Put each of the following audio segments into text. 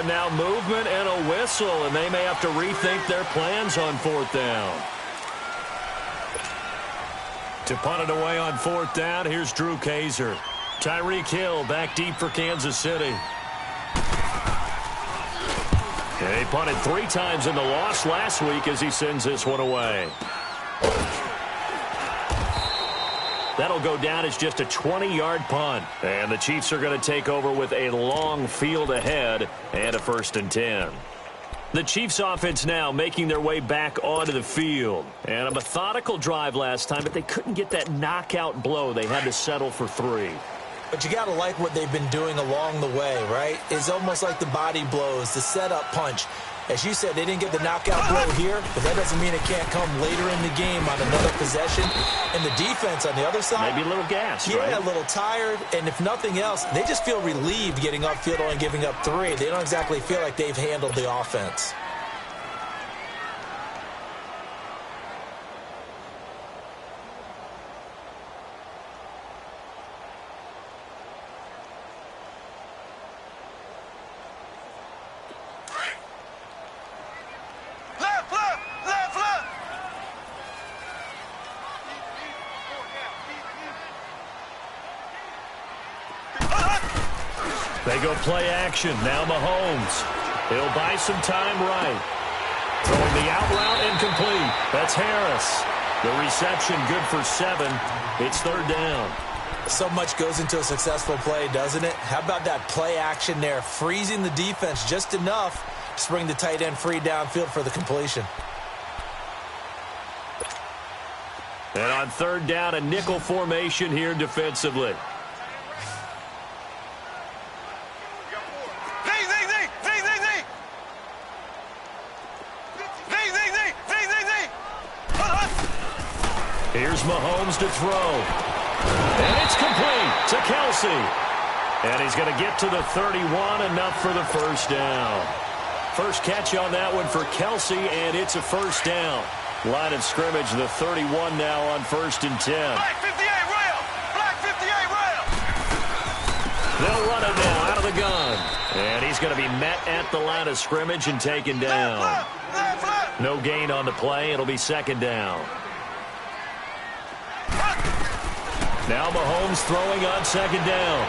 and now movement and a whistle, and they may have to rethink their plans on 4th down. To punt it away on 4th down, here's Drew Kaiser. Tyreek Hill back deep for Kansas City. He punted 3 times in the loss last week as he sends this one away. That'll go down as just a 20-yard punt. And the Chiefs are going to take over with a long field ahead and a 1st and 10. The Chiefs offense now making their way back onto the field. And a methodical drive last time, but they couldn't get that knockout blow. They had to settle for 3. But you got to like what they've been doing along the way, right? It's almost like the body blows, the setup punch. As you said, they didn't get the knockout blow here, but that doesn't mean it can't come later in the game on another possession. And the defense on the other side, maybe a little gassed, yeah, right? A little tired. And if nothing else, they just feel relieved getting upfield only giving up 3. They don't exactly feel like they've handled the offense. They go play action. Now Mahomes. He'll buy some time right. Throwing the out route incomplete. That's Harris. The reception good for 7. It's 3rd down. So much goes into a successful play, doesn't it? How about that play action there? Freezing the defense just enough to bring the tight end free downfield for the completion. And on 3rd down, a nickel formation here defensively. Here's Mahomes to throw. And it's complete to Kelsey. And he's going to get to the 31, enough for the 1st down. First catch on that one for Kelsey, and it's a 1st down. Line of scrimmage, the 31 now on 1st and 10. Black 58 rail! Black 58 rail! They'll run it now out of the gun. And he's going to be met at the line of scrimmage and taken down. No gain on the play. It'll be 2nd down. Now Mahomes throwing on 2nd down.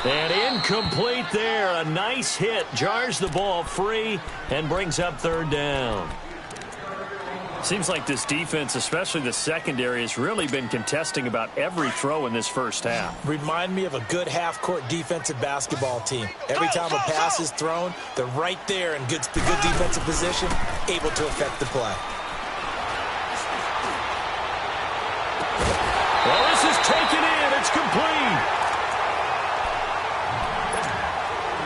And incomplete there. A nice hit. Jars the ball free and brings up 3rd down. Seems like this defense, especially the secondary, has really been contesting about every throw in this first half. Remind me of a good half-court defensive basketball team. Every time a pass is thrown, they're right there in good defensive position, able to affect the play. Well, this is taken in. It's complete.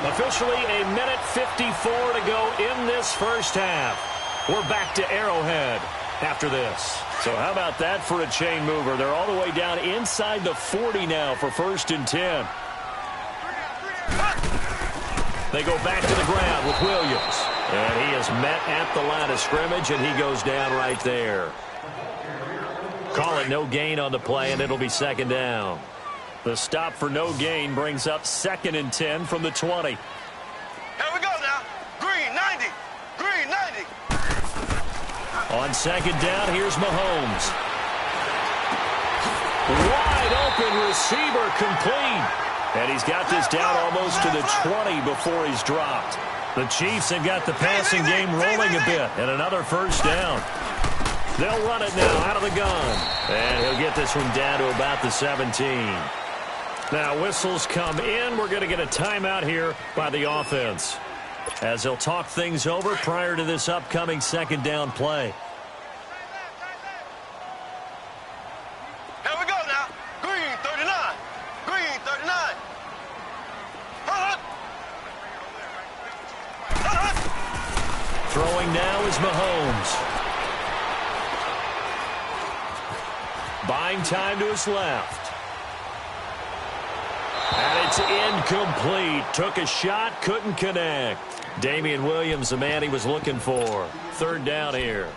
Officially a minute 54 to go in this first half. We're back to Arrowhead after this. So how about that for a chain mover? They're all the way down inside the 40 now for 1st and 10. They go back to the ground with Williams. And he is met at the line of scrimmage, and he goes down right there. Call it no gain on the play, and it'll be 2nd down. The stop for no gain brings up 2nd and 10 from the 20. Here we go now. Green 90. Green 90. On 2nd down, here's Mahomes. Wide open receiver complete. And he's got this down almost to the 20 before he's dropped. The Chiefs have got the passing game rolling a bit, and another 1st down. They'll run it now out of the gun. And he'll get this one down to about the 17. Now whistles come in. We're going to get a timeout here by the offense, as they'll talk things over prior to this upcoming 2nd down play. Here we go now. Green 39. Green 39. Throwing now is Mahomes. Buying time to his left. And it's incomplete. Took a shot, couldn't connect. Damian Williams, the man he was looking for. 3rd down here.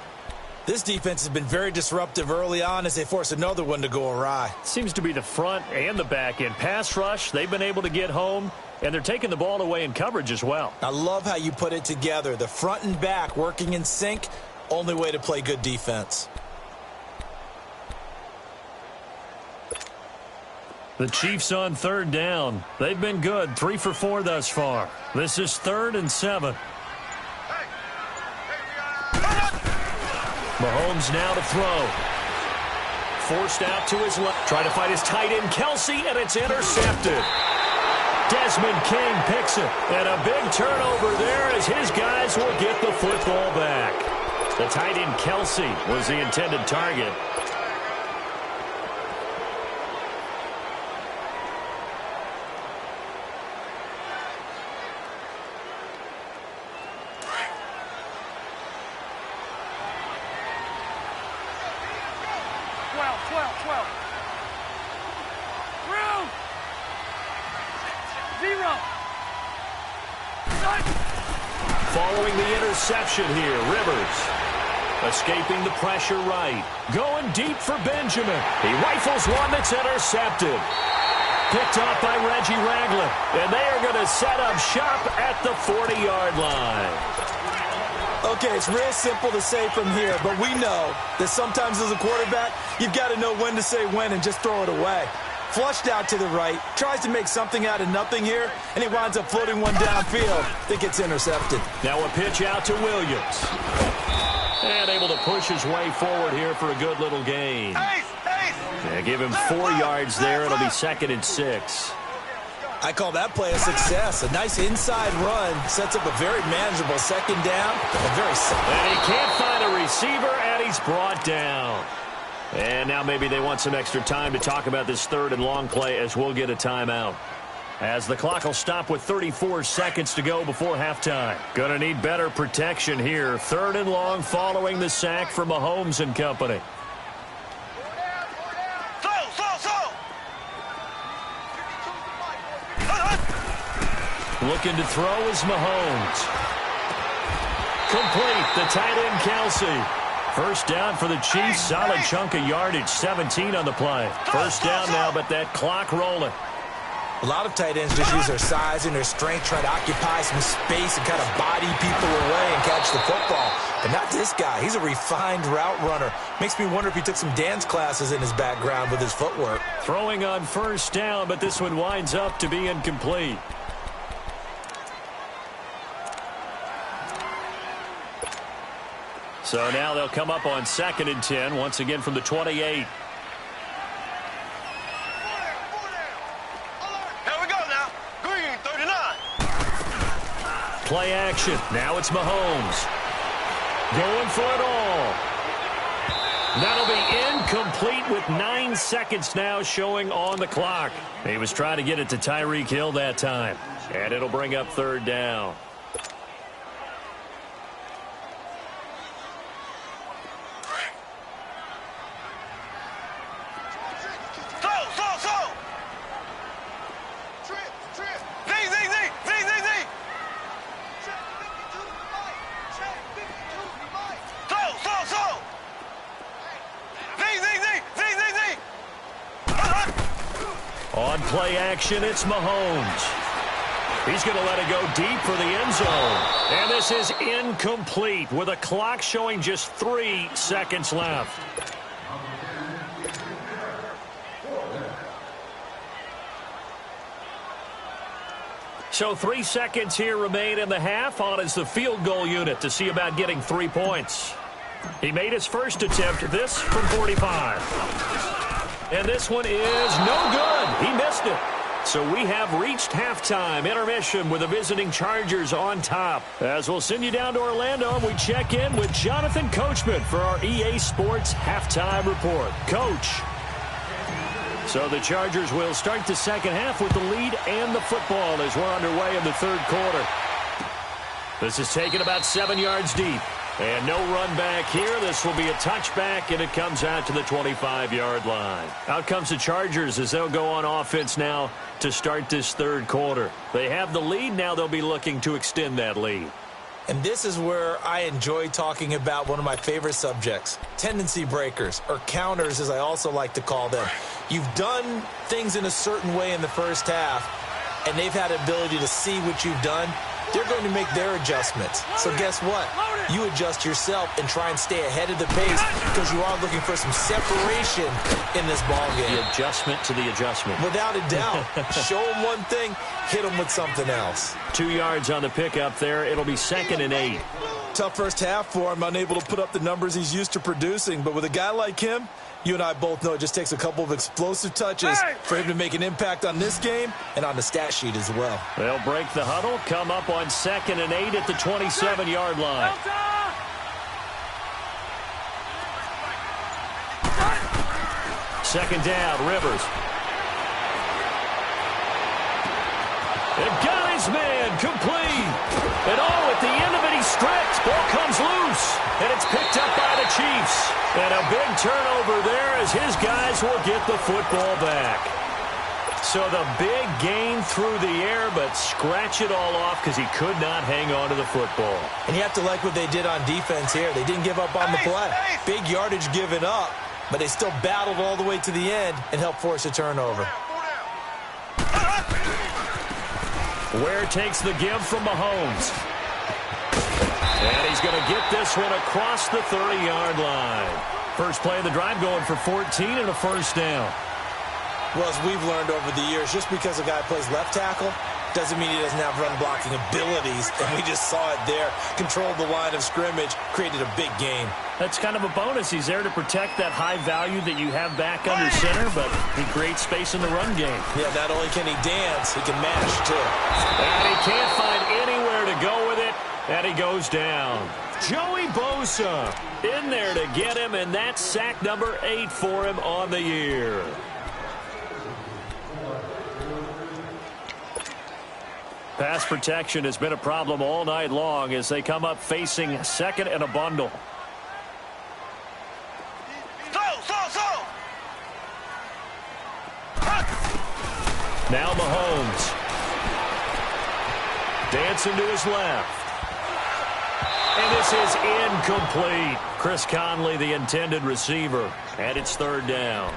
This defense has been very disruptive early on as they force another one to go awry. Seems to be the front and the back end. Pass rush, they've been able to get home. and they're taking the ball away in coverage as well. I love how you put it together. The front and back working in sync, only way to play good defense. The Chiefs on third down. They've been good, 3 for 4 thus far. This is 3rd and 7. Mahomes now to throw. Forced out to his left. Trying to find his tight end, Kelsey, and it's intercepted. Desmond King picks it. And a big turnover there as his guys will get the football back. The tight end, Kelsey, was the intended target. Following the interception here, Rivers escaping the pressure right. Going deep for Benjamin. He rifles one that's intercepted. Picked off by Reggie Ragland. And they are going to set up shop at the 40-yard line. Okay, it's real simple to say from here, but we know that sometimes as a quarterback, you've got to know when to say when and just throw it away. Flushed out to the right, tries to make something out of nothing here, and he winds up floating one downfield that gets intercepted. Now a pitch out to Williams. And able to push his way forward here for a good little gain. Yeah, give him 4 yards there. It'll be 2nd and 6. I call that play a success. A nice inside run sets up a very manageable 2nd down. And he can't find a receiver, and he's brought down. And now maybe they want some extra time to talk about this 3rd and long play as we'll get a timeout. As the clock will stop with 34 seconds to go before halftime. Going to need better protection here. 3rd and long following the sack from Mahomes and company. Looking to throw is Mahomes. Complete. The tight end, Kelsey. First down for the Chiefs. Solid chunk of yardage. 17 on the play. First down now, but that clock rolling. A lot of tight ends just use their size and their strength, try to occupy some space and kind of body people away and catch the football. But not this guy. He's a refined route runner. Makes me wonder if he took some dance classes in his background with his footwork. Throwing on first down, but this one winds up to be incomplete. So now they'll come up on 2nd and 10, once again from the 28. Here we go now. Green 39. Play action. Now it's Mahomes. Going for it all. That'll be incomplete with 9 seconds now showing on the clock. He was trying to get it to Tyreek Hill that time. And it'll bring up 3rd down. On play action, it's Mahomes. He's going to let it go deep for the end zone. And this is incomplete with a clock showing just 3 seconds left. So 3 seconds here remain in the half. On is the field goal unit to see about getting 3 points. He made his first attempt, this from 45. And this one is no good. He missed it. So we have reached halftime. Intermission with the visiting Chargers on top. As we'll send you down to Orlando, and we check in with Jonathan Coachman for our EA Sports Halftime Report. Coach. So the Chargers will start the second half with the lead and the football as we're underway in the 3rd quarter. This is taken about 7 yards deep. And no run back here. This will be a touchback, and it comes out to the 25-yard line. Out comes the Chargers as they'll go on offense now to start this 3rd quarter. They have the lead. Now they'll be looking to extend that lead. And this is where I enjoy talking about one of my favorite subjects, tendency breakers, or counters as I also like to call them. You've done things in a certain way in the first half. and they've had the ability to see what you've done, they're going to make their adjustments. So guess what? You adjust yourself and try and stay ahead of the pace because you are looking for some separation in this ball game. The adjustment to the adjustment. Without a doubt. Show them one thing, hit them with something else. 2 yards on the pickup there. It'll be 2nd and 8. Tough first half for him, unable to put up the numbers he's used to producing. But with a guy like him, you and I both know it just takes a couple of explosive touches for him to make an impact on this game and on the stat sheet as well. They'll break the huddle, come up on 2nd and 8 at the 27-yard line. Second down, Rivers. They've got his man complete. And at the end of it, he's stripped. Ball comes loose. And it's picked up by the Chiefs. And a big turnover there as his guys will get the football back. So the big gain through the air, but scratch it all off because he could not hang on to the football. And you have to like what they did on defense here. They didn't give up on the play. Big yardage given up, but they still battled all the way to the end and helped force a turnover. Ware takes the give from Mahomes. And he's going to get this one across the 30-yard line. First play of the drive going for 14 and a first down. Well, as we've learned over the years, just because a guy plays left tackle doesn't mean he doesn't have run-blocking abilities, and we just saw it there. Controlled the line of scrimmage, created a big game. That's kind of a bonus. He's there to protect that high value that you have back under center, but he creates space in the run game. Yeah, not only can he dance, he can mash, too. And he can't find anywhere to go with it, and he goes down. Joey Bosa in there to get him, and that's sack number 8 for him on the year. Pass protection has been a problem all night long as they come up facing 2nd and a bundle. Now Mahomes. Dancing to his left. And this is incomplete. Chris Conley, the intended receiver. And it's 3rd down.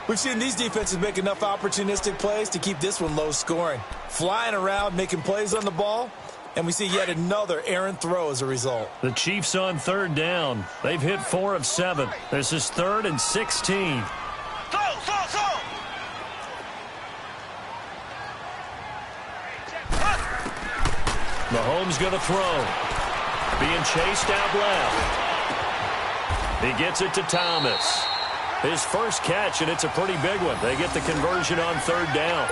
We've seen these defenses make enough opportunistic plays to keep this one low scoring. Flying around, making plays on the ball, and we see yet another errant throw as a result. The Chiefs on 3rd down. They've hit 4 of 7. This is 3rd and 16. Mahomes going to throw. Being chased out left. He gets it to Thomas. His first catch, and it's a pretty big one. They get the conversion on 3rd down.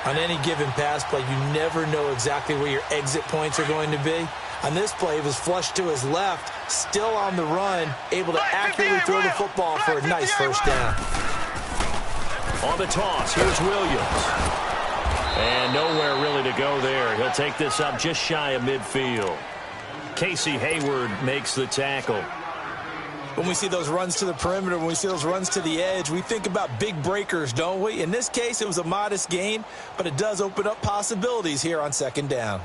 On any given pass play, you never know exactly where your exit points are going to be. On this play, he was flushed to his left, still on the run, able to accurately throw the football for a nice first down. On the toss, here's Williams. And nowhere really to go there. He'll take this up just shy of midfield. Casey Hayward makes the tackle. When we see those runs to the perimeter, when we see those runs to the edge, we think about big breakers, don't we? In this case, it was a modest gain, but it does open up possibilities here on 2nd down.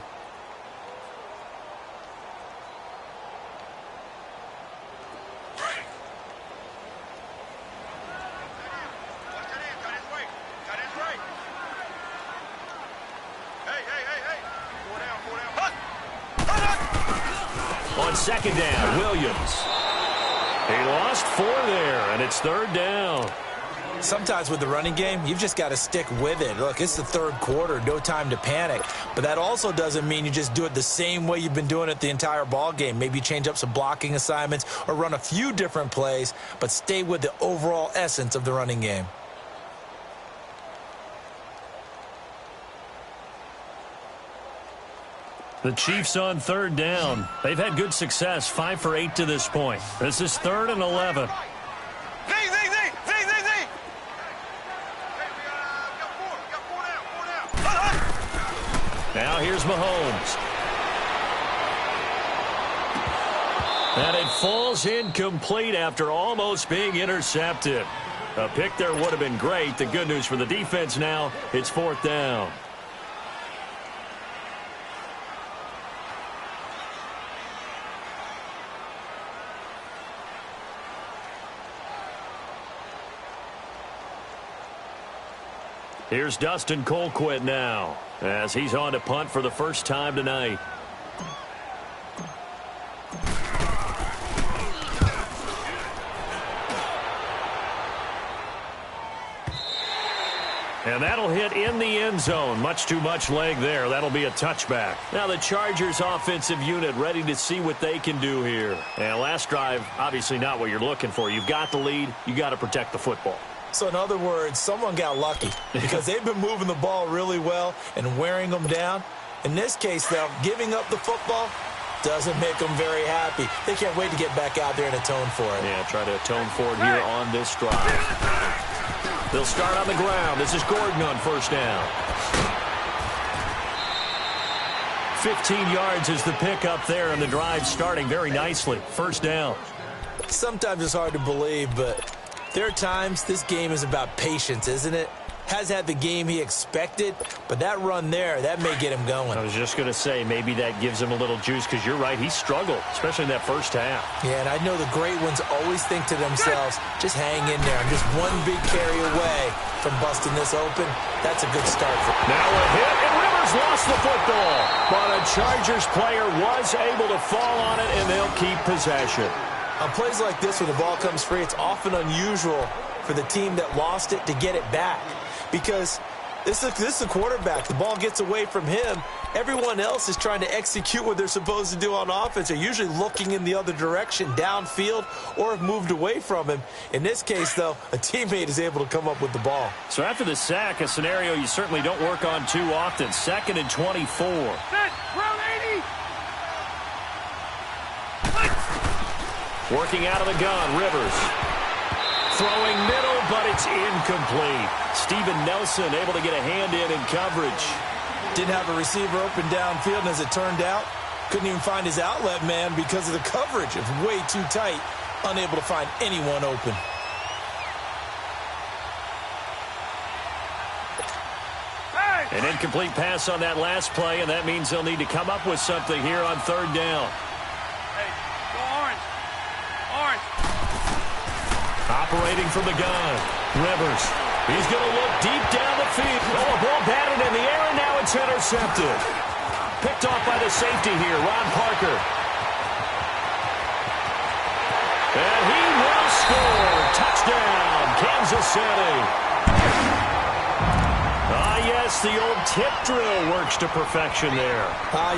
On 2nd down, Williams. He lost 4 there, and it's 3rd down. Sometimes with the running game, you've just got to stick with it. Look, it's the 3rd quarter, no time to panic. But that also doesn't mean you just do it the same way you've been doing it the entire ball game. Maybe change up some blocking assignments or run a few different plays, but stay with the overall essence of the running game. The Chiefs on 3rd down. They've had good success, 5 for 8 to this point. This is 3rd and 11. Now here's Mahomes. And it falls incomplete after almost being intercepted. A pick there would have been great. The good news for the defense now, it's 4th down. Here's Dustin Colquitt now, as he's on to punt for the first time tonight. And that'll hit in the end zone. Much too much leg there. That'll be a touchback. Now the Chargers offensive unit ready to see what they can do here. And last drive, obviously not what you're looking for. You've got the lead. You got to protect the football. So in other words, someone got lucky because they've been moving the ball really well and wearing them down. In this case, though, giving up the football doesn't make them very happy. They can't wait to get back out there and atone for it. Yeah, try to atone for it here on this drive. They'll start on the ground. This is Gordon on first down. 15 yards is the pickup there, and the drive starting very nicely. First down. Sometimes it's hard to believe, but there are times this game is about patience, isn't it? Has had the game he expected, but that run there, that may get him going. I was just going to say, maybe that gives him a little juice, because you're right, he struggled, especially in that first half. Yeah, and I know the great ones always think to themselves, just hang in there. I'm just one big carry away from busting this open. That's a good start for him. Now a hit, and Rivers lost the football. But a Chargers player was able to fall on it, and they'll keep possession. On plays like this where the ball comes free, it's often unusual for the team that lost it to get it back. Because this is a quarterback. The ball gets away from him. Everyone else is trying to execute what they're supposed to do on offense. They're usually looking in the other direction, downfield, or have moved away from him. In this case, though, a teammate is able to come up with the ball. So after the sack, a scenario you certainly don't work on too often. 2nd and 24. Working out of the gun, Rivers. Throwing middle, but it's incomplete. Steven Nelson able to get a hand in coverage. Didn't have a receiver open downfield, and as it turned out, couldn't even find his outlet man because of the coverage. It was way too tight, unable to find anyone open. An incomplete pass on that last play, and that means they'll need to come up with something here on 3rd down. Hey, go orange. Orange. Operating from the gun, Rivers. He's going to look deep down the field. Oh, a ball batted in the air, and now it's intercepted. Picked off by the safety here, Ron Parker. And he will score. Touchdown, Kansas City. Yes, the old tip drill works to perfection there.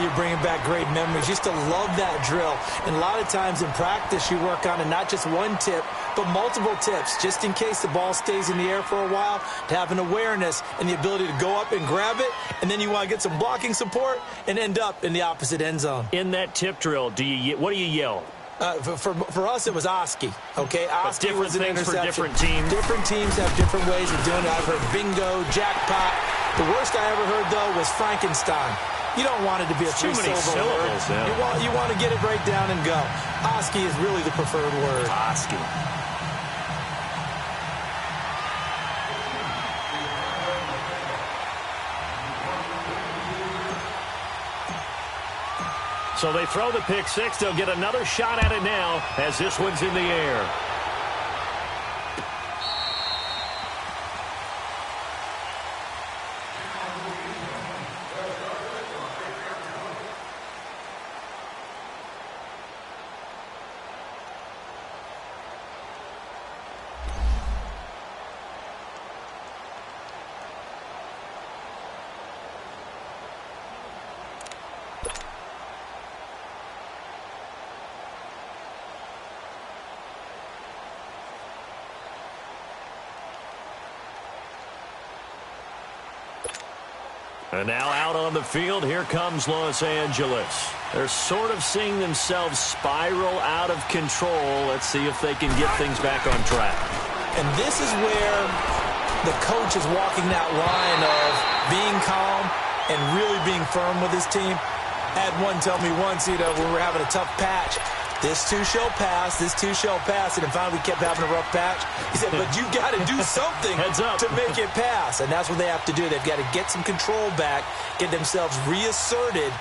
You're bringing back great memories. Used to love that drill. And a lot of times in practice, you work on it, not just one tip, but multiple tips, just in case the ball stays in the air for a while, to have an awareness and the ability to go up and grab it, and then you want to get some blocking support and end up in the opposite end zone. In that tip drill, what do you yell? For us, it was Oski. Okay, Oski was an interception. For different teams. Different teams have different ways of doing it. I've heard bingo, jackpot. The worst I ever heard, though, was Frankenstein. You don't want it to be a three-syllable word. Yeah. You want to get it right down and go. Oski is really the preferred word. Oski. So they throw the pick six. They'll get another shot at it now as this one's in the air. And now out on the field, here comes Los Angeles. They're sort of seeing themselves spiral out of control. Let's see if they can get things back on track. And this is where the coach is walking that line of being calm and really being firm with his team. I had one tell me once, when we were having a tough patch, this too shall pass, this too shall pass. And then finally we kept having a rough patch. He said, but you got to do something to make it pass. And that's what they have to do. They've got to get some control back, get themselves reasserted,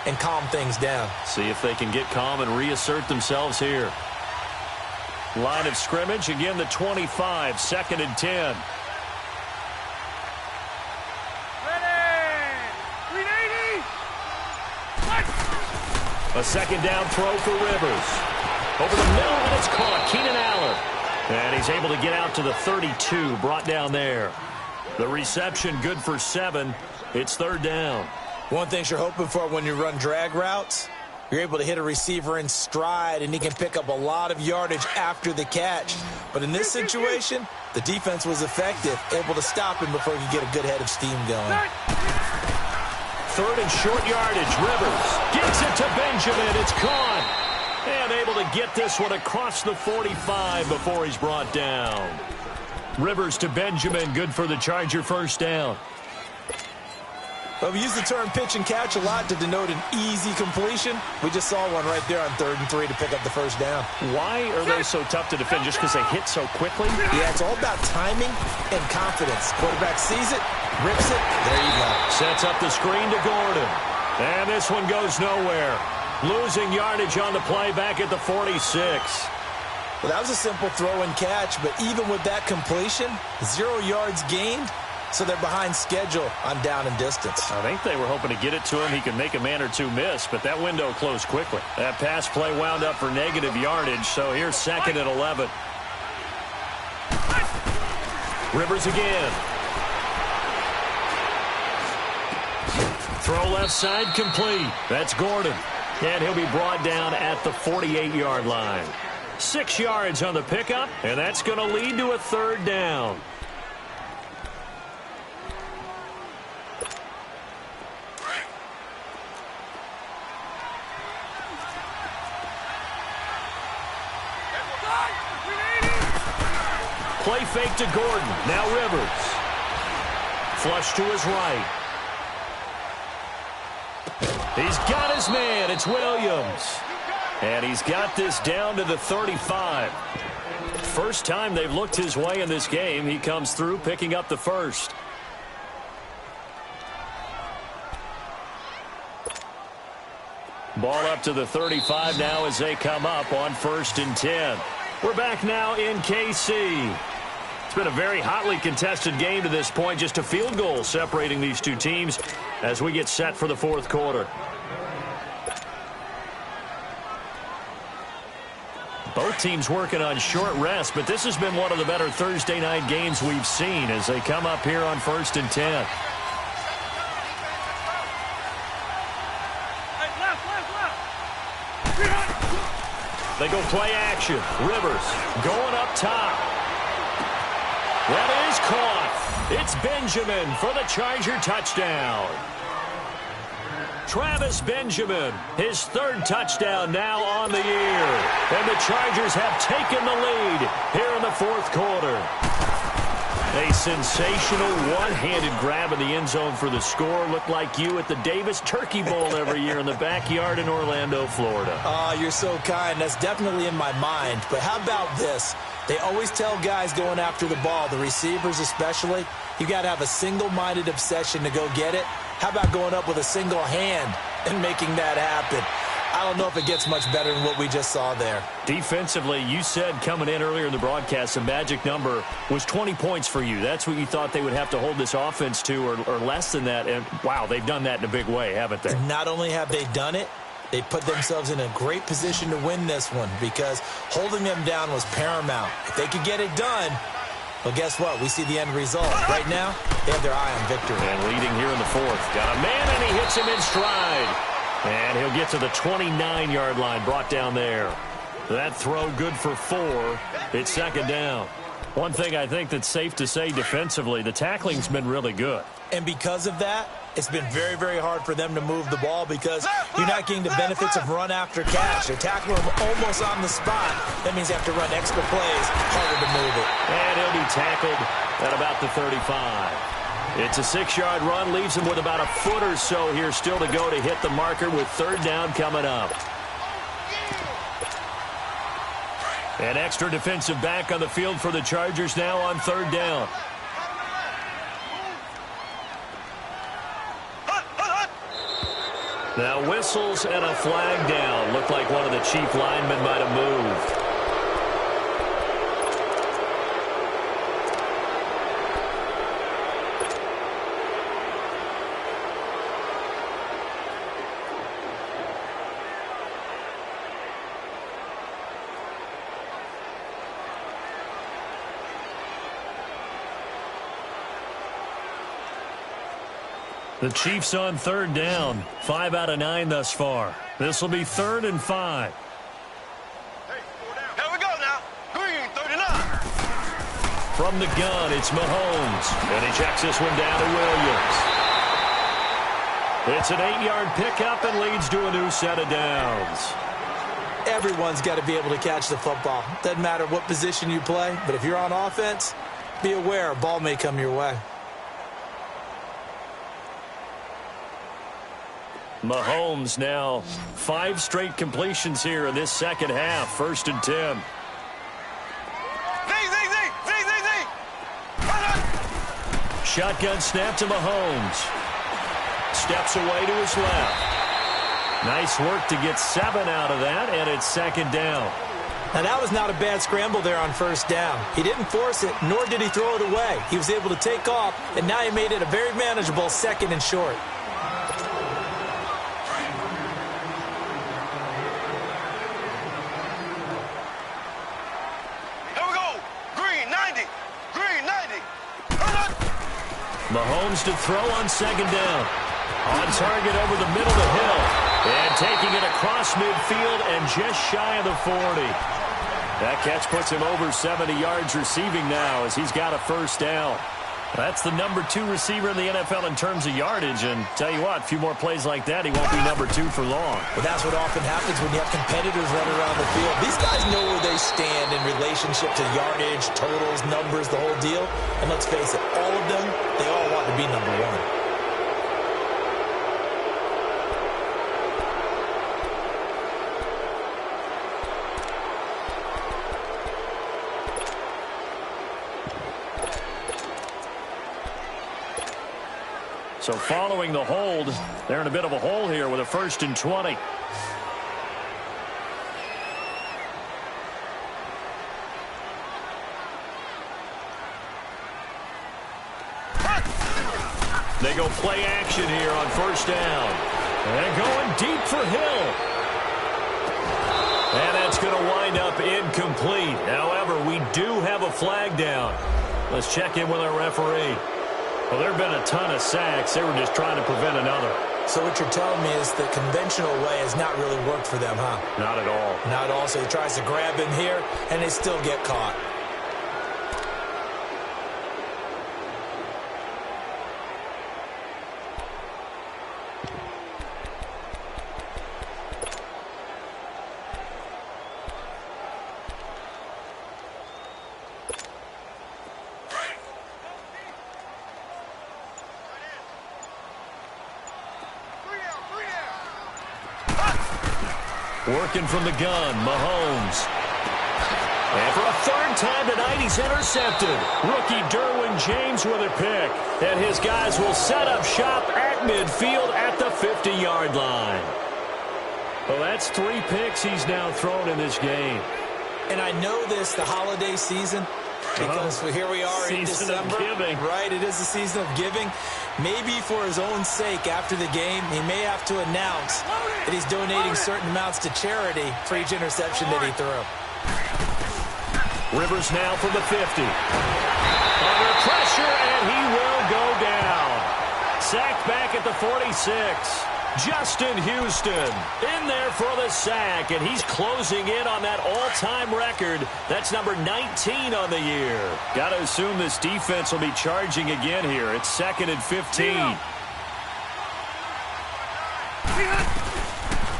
and calm things down. See if they can get calm and reassert themselves here. Line of scrimmage, again the 25, 2nd and 10. A second down throw for Rivers. Over the middle, and it's caught. Keenan Allen. And he's able to get out to the 32, brought down there. The reception good for 7. It's third down. One thing you're hoping for when you run drag routes, you're able to hit a receiver in stride, and he can pick up a lot of yardage after the catch. But in this situation, the defense was effective, able to stop him before he could get a good head of steam going. Third and short yardage. Rivers gets it to Benjamin. It's caught. And able to get this one across the 45 before he's brought down. Rivers to Benjamin. Good for the Charger first down. Well, we use the term pitch and catch a lot to denote an easy completion. We just saw one right there on 3rd and 3 to pick up the first down. Why are they so tough to defend? Just because they hit so quickly? Yeah, it's all about timing and confidence. Quarterback sees it, rips it, there you go. Sets up the screen to Gordon. And this one goes nowhere. Losing yardage on the play back at the 46. Well, that was a simple throw and catch, but even with that completion, 0 yards gained. So they're behind schedule on down and distance. I think they were hoping to get it to him. He could make a man or two miss, but that window closed quickly. That pass play wound up for negative yardage, so here's 2nd and 11. Rivers again. Throw left side complete. That's Gordon. And he'll be brought down at the 48-yard line. 6 yards on the pickup, and that's going to lead to a third down. Play fake to Gordon. Now Rivers. Flush to his right. He's got his man. It's Williams. And he's got this down to the 35. First time they've looked his way in this game. He comes through picking up the first. Ball up to the 35 now as they come up on 1st and 10. We're back now in KC. It's been a very hotly contested game to this point. Just a field goal separating these two teams as we get set for the 4th quarter. Both teams working on short rest, but this has been one of the better Thursday night games we've seen as they come up here on 1st and 10. They go play action. Rivers going up top. That is caught. It's Benjamin for the Charger touchdown. Travis Benjamin, his 3rd touchdown now on the year. And the Chargers have taken the lead here in the 4th quarter. A sensational one-handed grab in the end zone for the score. Looked like you at the Davis Turkey Bowl every year in the backyard in Orlando, Florida. Oh, you're so kind. That's definitely in my mind. But how about this? They always tell guys going after the ball, the receivers especially, you got to have a single-minded obsession to go get it. How about going up with a single hand and making that happen? I don't know if it gets much better than what we just saw there. Defensively, you said coming in earlier in the broadcast, the magic number was 20 points for you. That's what you thought they would have to hold this offense to, or less than that. And, wow, they've done that in a big way, haven't they? And not only have they done it, they put themselves in a great position to win this one because holding them down was paramount. If they could get it done, well, guess what? We see the end result. Right now, they have their eye on victory. And leading here in the 4th. Got a man, and he hits him in stride. And he'll get to the 29-yard line, brought down there. That throw good for 4. It's 2nd down. One thing I think that's safe to say defensively, the tackling's been really good. And because of that, it's been very, very hard for them to move the ball because you're not getting the benefits of run after catch. They're tackling them almost on the spot. That means you have to run extra plays, harder to move it. And he'll be tackled at about the 35. It's a 6-yard run, leaves him with about a foot or so here still to go to hit the marker with 3rd down coming up. An extra defensive back on the field for the Chargers now on 3rd down. Now whistles and a flag down. Looked like one of the chief linemen might have moved. The Chiefs on third down. 5 out of 9 thus far. This will be 3rd and 5. Here we go now. Green 39. From the gun, it's Mahomes. And he checks this one down to Williams. It's an 8-yard pickup and leads to a new set of downs. Everyone's got to be able to catch the football. Doesn't matter what position you play, but if you're on offense, be aware a ball may come your way. Mahomes now 5 straight completions here in this second half. 1st and 10. Shotgun snap to Mahomes. Steps away to his left. Nice work to get 7 out of that, and it's 2nd down. Now, that was not a bad scramble there on 1st down. He didn't force it, nor did he throw it away. He was able to take off, and now he made it a very manageable 2nd and short. Mahomes to throw on 2nd down. On target over the middle to Hill. And taking it across midfield and just shy of the 40. That catch puts him over 70 yards receiving now as he's got a 1st down. That's the number 2 receiver in the NFL in terms of yardage. And tell you what, a few more plays like that, he won't be number 2 for long. But that's what often happens when you have competitors running around the field. These guys know where they stand in relationship to yardage, totals, numbers, the whole deal. And let's face it, all of them, they all want to be number 1. So following the hold, they're in a bit of a hole here with a 1st and 20. They go play action here on 1st down. And going deep for Hill. And that's going to wind up incomplete. However, we do have a flag down. Let's check in with our referee. Well, there have been a ton of sacks. They were just trying to prevent another. So what you're telling me is the conventional way has not really worked for them, huh? Not at all. Not at all. So he tries to grab him here, and they still get caught. Working from the gun, Mahomes. And for a 3rd time tonight, he's intercepted. Rookie Derwin James with a pick. And his guys will set up shop at midfield at the 50-yard line. Well, that's 3 picks he's now thrown in this game. And I know this, the holiday season, because here we are in December. Season of giving. Right, it is the season of giving. Maybe for his own sake after the game, he may have to announce that he's donating certain amounts to charity for each interception that he threw. Rivers now from the 50. Under pressure, and he will go down. Sacked back at the 46. Justin Houston in there for the sack, and he's closing in on that all-time record. That's number 19 on the year. Got to assume this defense will be charging again here. It's 2nd and 15.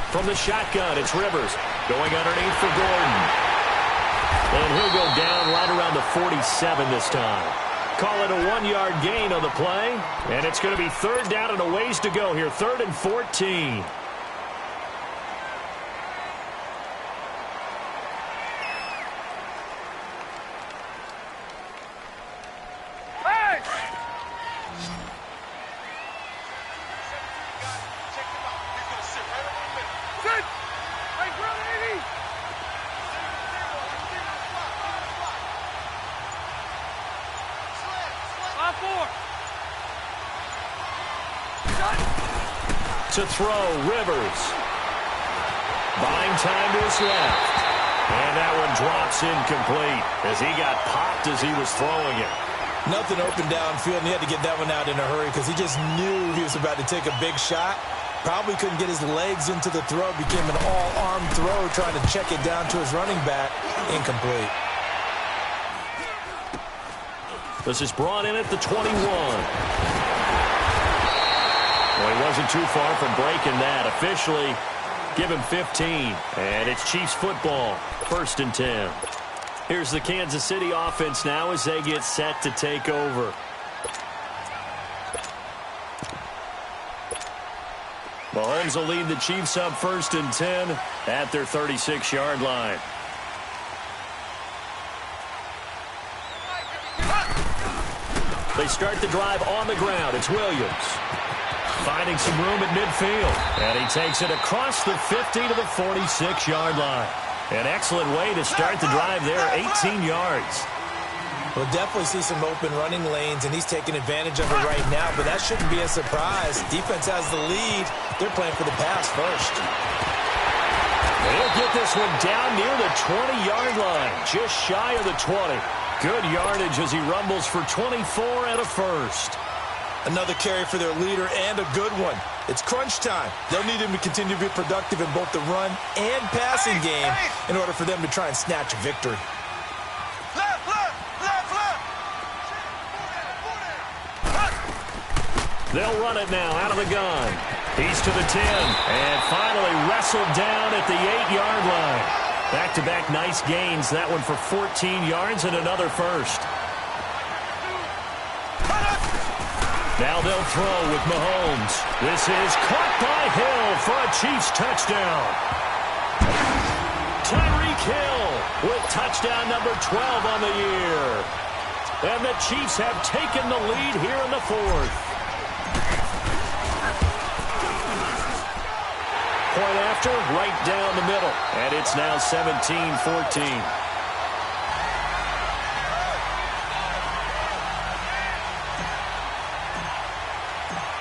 From the shotgun, it's Rivers going underneath for Gordon. And he'll go down right around the 47 this time. Call it a 1-yard gain on the play. And it's going to be 3rd down and a ways to go here. 3rd and 14. To throw, Rivers. Buying time to his left. And that one drops incomplete as he got popped as he was throwing it. Nothing open downfield, and he had to get that one out in a hurry because he just knew he was about to take a big shot. Probably couldn't get his legs into the throw. Became an all-arm throw, trying to check it down to his running back. Incomplete. This is brought in at the 21. Well, he wasn't too far from breaking that. Officially, give him 15. And it's Chiefs football, 1st and 10. Here's the Kansas City offense now as they get set to take over. Mahomes will lead the Chiefs up 1st and 10 at their 36-yard line. They start the drive on the ground. It's Williams. Finding some room at midfield. And he takes it across the 50 to the 46-yard line. An excellent way to start the drive there, 18 yards. We'll definitely see some open running lanes, and he's taking advantage of it right now, but that shouldn't be a surprise. Defense has the lead. They're playing for the pass first. He'll get this one down near the 20-yard line, just shy of the 20. Good yardage as he rumbles for 24 and a first. Another carry for their leader and a good one. It's crunch time. They'll need him to continue to be productive in both the run and passing game in order for them to try and snatch a victory. They'll run it now out of the gun. He's to the 10 and finally wrestled down at the 8-yard line. Back-to-back nice gains. That one for 14 yards and another first. Now they'll throw with Mahomes. This is caught by Hill for a Chiefs touchdown. Tyreek Hill with touchdown number 12 on the year. And the Chiefs have taken the lead here in the 4th. Point after, right down the middle. And it's now 17-14.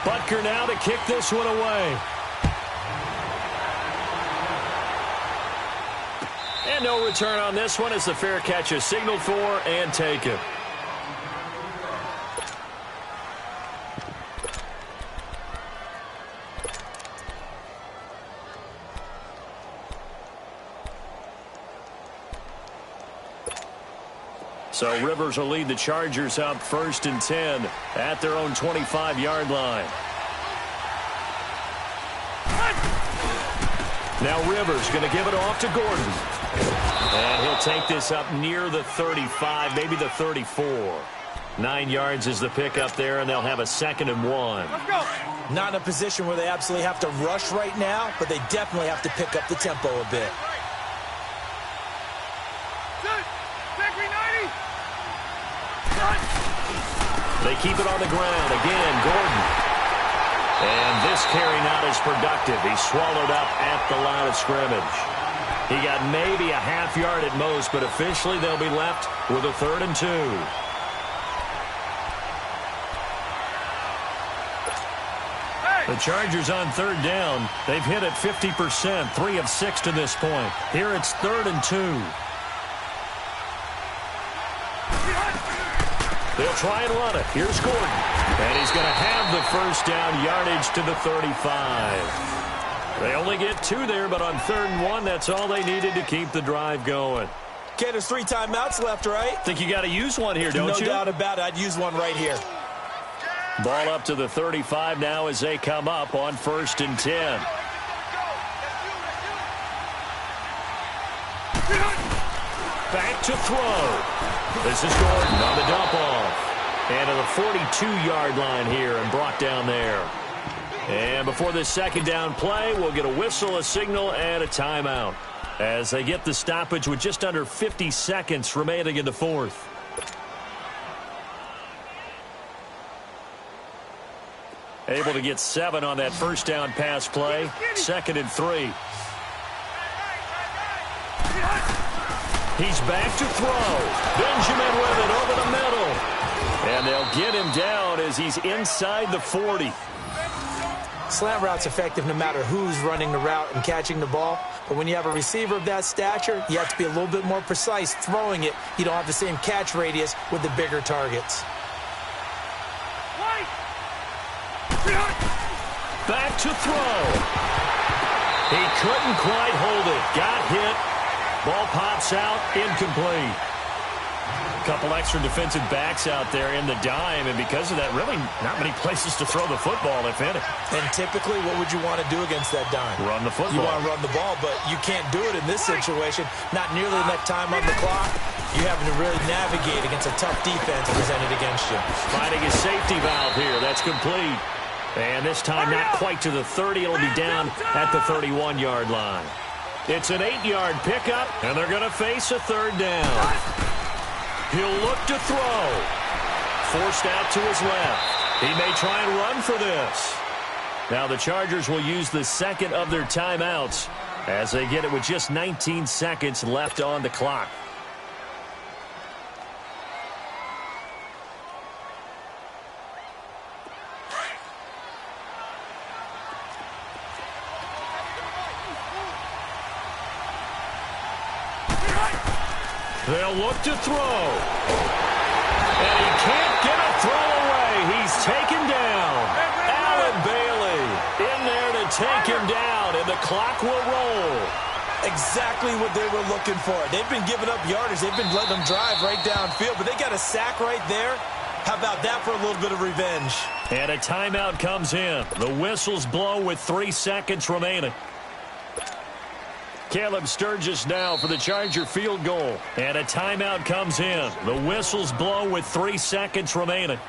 Butker now to kick this one away. And no return on this one as the fair catch is signaled for and taken. So Rivers will lead the Chargers up 1st and 10 at their own 25-yard line. Now Rivers going to give it off to Gordon. And he'll take this up near the 35, maybe the 34. 9 yards is the pickup there, and they'll have a 2nd and 1. Let's go. Not in a position where they absolutely have to rush right now, but they definitely have to pick up the tempo a bit. They keep it on the ground. Again, Gordon. And this carry not as productive. He's swallowed up at the line of scrimmage. He got maybe a half yard at most, but officially they'll be left with a 3rd and 2. The Chargers on 3rd down. They've hit it 50%, 3 of 6 to this point. Here it's 3rd and 2. They'll try and run it. Here's Gordon. And he's going to have the first down, yardage to the 35. They only get 2 there, but on 3rd and 1, that's all they needed to keep the drive going. Okay, there's 3 timeouts left, right? Think you got to use one here, don't you? No doubt about it. I'd use one right here. Ball up to the 35 now as they come up on 1st and 10. Back to throw. This is Gordon on the dump off. And to the 42-yard line here and brought down there. And before this 2nd down play, we'll get a whistle, a signal, and a timeout as they get the stoppage with just under 50 seconds remaining in the 4th. Able to get 7 on that 1st down pass play. 2nd and 3. He's back to throw. Benjamin with it over the middle. And they'll get him down as he's inside the 40. Slant route's effective no matter who's running the route and catching the ball. But when you have a receiver of that stature, you have to be a little bit more precise throwing it. You don't have the same catch radius with the bigger targets. Back to throw. He couldn't quite hold it. Got hit. Ball pops out. Incomplete. A couple extra defensive backs out there in the dime, and because of that, really not many places to throw the football, if any. And typically, what would you want to do against that dime? Run the football. You want to run the ball, but you can't do it in this situation. Not nearly enough time on the clock. You're having to really navigate against a tough defense presented against you. Finding a safety valve here. That's complete. And this time not quite to the 30. It'll be down at the 31-yard line. It's an 8-yard pickup, and they're going to face a third down. He'll look to throw. Forced out to his left. He may try and run for this. Now the Chargers will use the second of their timeouts as they get it with just 19 seconds left on the clock. They'll look to throw. And he can't get a throw away. He's taken down. Allen Bailey in there to take him down, and the clock will roll. Exactly what they were looking for. They've been giving up yardage. They've been letting them drive right downfield, but they got a sack right there. How about that for a little bit of revenge? And a timeout comes in. The whistles blow with 3 seconds remaining. Caleb Sturgis now for the Charger field goal. And a timeout comes in. The whistles blow with 3 seconds remaining.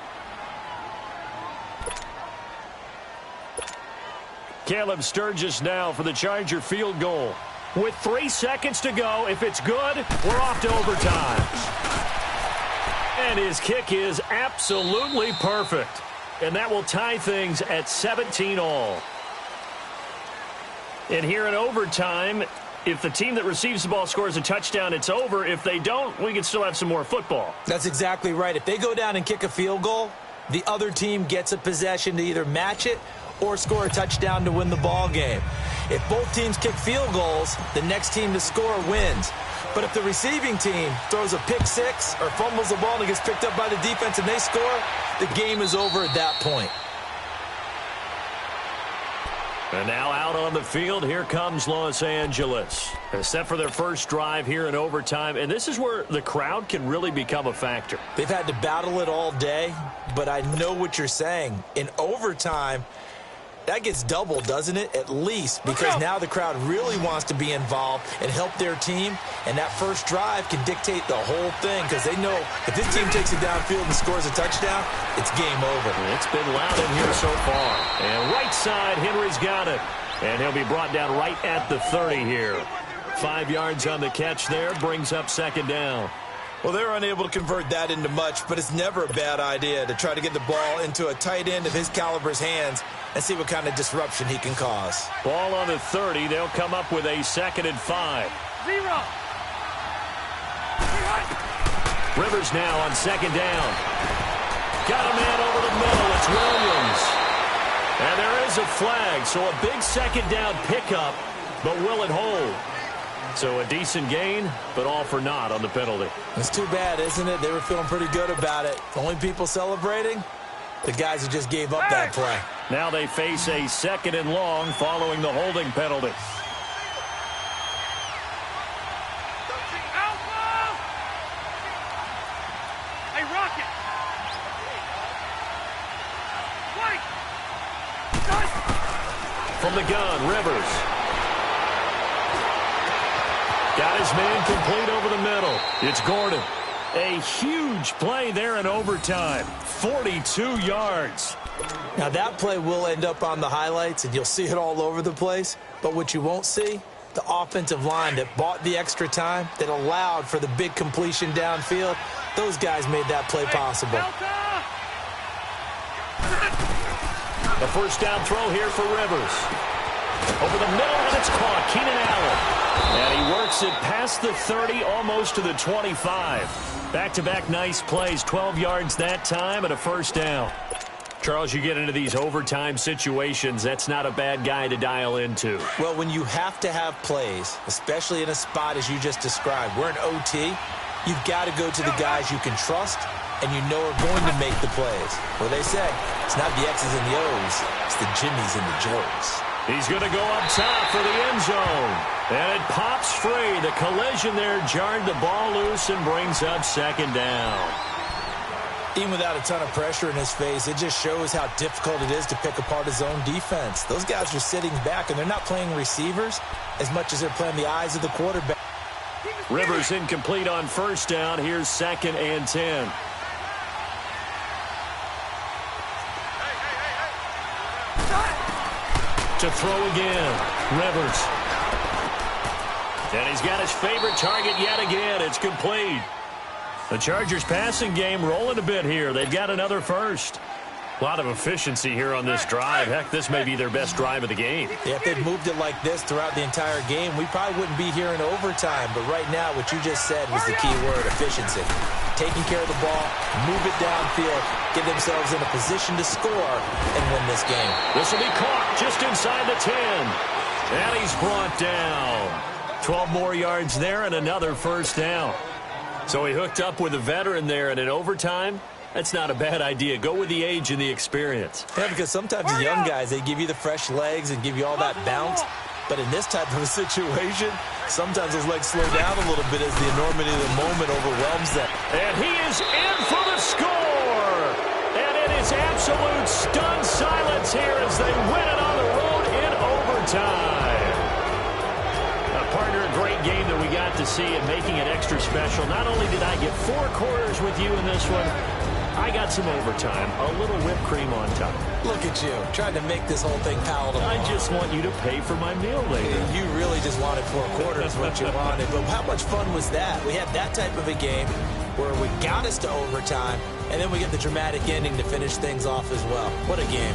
Caleb Sturgis now for the Charger field goal. With 3 seconds to go, if it's good, we're off to overtime. And his kick is absolutely perfect. And that will tie things at 17 all. And here in overtime, if the team that receives the ball scores a touchdown, it's over. If they don't, we can still have some more football. That's exactly right. If they go down and kick a field goal, the other team gets a possession to either match it or score a touchdown to win the ball game. If both teams kick field goals, the next team to score wins. But if the receiving team throws a pick six or fumbles the ball and it gets picked up by the defense and they score, the game is over at that point. And now out on the field, here comes Los Angeles. They're set for their first drive here in overtime, and this is where the crowd can really become a factor. They've had to battle it all day, but I know what you're saying. In overtime, that gets doubled, doesn't it? At least, because now the crowd really wants to be involved and help their team, and that first drive can dictate the whole thing because they know if this team takes it downfield and scores a touchdown, it's game over. It's been loud in here so far. And right side, Henry's got it. And he'll be brought down right at the 30 here. 5 yards on the catch there, brings up second down. Well, they're unable to convert that into much, but it's never a bad idea to try to get the ball into a tight end of his caliber's hands and see what kind of disruption he can cause. Ball on the 30. They'll come up with a 2nd and 5. Rivers now on 2nd down. Got a man over the middle. It's Williams. And there is a flag, so a big 2nd down pickup, but will it hold? So a decent gain, but all for naught on the penalty. It's too bad, isn't it? They were feeling pretty good about it. The only people celebrating, the guys who just gave up that play. Now they face a 2nd and long following the holding penalty. Hey, Rocket! From the gun, Rivers. Got his man complete over the middle. It's Gordon. A huge play there in overtime. 42 yards. Now that play will end up on the highlights, and you'll see it all over the place. But what you won't see, the offensive line that bought the extra time, that allowed for the big completion downfield, those guys made that play possible. The first down throw here for Rivers. Over the middle, and it's caught. Keenan Allen. And he works it past the 30, almost to the 25. Back-to-back nice plays, 12 yards that time, and a first down. Charles, you get into these overtime situations, that's not a bad guy to dial into. Well, when you have to have plays, especially in a spot as you just described, we're in OT, You've got to go to the guys you can trust and you know are going to make the plays. Well, they say it's not the X's and the O's, it's the Jimmys and the Joes. He's going to go up top for the end zone. And it pops free. The collision there jarred the ball loose and brings up second down. Even without a ton of pressure in his face, it just shows how difficult it is to pick apart his own defense. Those guys are sitting back, and they're not playing receivers as much as they're playing the eyes of the quarterback. Rivers incomplete on first down. Here's 2nd and 10. To throw again, Rivers. And he's got his favorite target yet again. It's complete. The Chargers passing game rolling a bit here. They've got another first. A lot of efficiency here on this drive. Heck, this may be their best drive of the game. Yeah, if they'd moved it like this throughout the entire game, we probably wouldn't be here in overtime. But right now, what you just said was the key word, efficiency. Taking care of the ball, move it downfield, get themselves in a position to score, and win this game. This will be caught just inside the 10. And he's brought down. 12 more yards there and another first down. So he hooked up with a veteran there, and in overtime, that's not a bad idea. Go with the age and the experience. Yeah, because sometimes the young guys, they give you the fresh legs and give you all that bounce. But in this type of a situation, sometimes those legs slow down a little bit as the enormity of the moment overwhelms them. And he is in for the score. And it is absolute stunned silence here as they win it on the road in overtime. Partner, a great game that we got to see and making it extra special. Not only did I get 4 quarters with you in this one, I got some overtime, a little whipped cream on top. Look at you, trying to make this whole thing palatable. I just want you to pay for my meal later. You really just wanted 4 quarters, what you wanted. But how much fun was that? We had that type of a game where we got us to overtime, and then we get the dramatic ending to finish things off as well. What a game.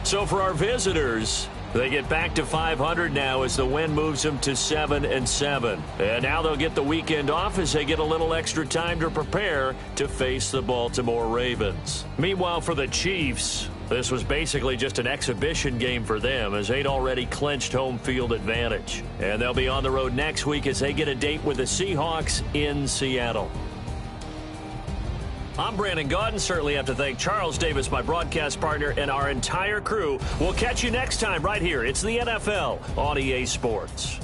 So for our visitors, they get back to 500 now as the win moves them to 7-7. And now they'll get the weekend off as they get a little extra time to prepare to face the Baltimore Ravens. Meanwhile, for the Chiefs, this was basically just an exhibition game for them as they'd already clinched home field advantage. And they'll be on the road next week as they get a date with the Seahawks in Seattle. I'm Brandon Gaudin. Certainly have to thank Charles Davis, my broadcast partner, and our entire crew. We'll catch you next time right here. It's the NFL on EA Sports.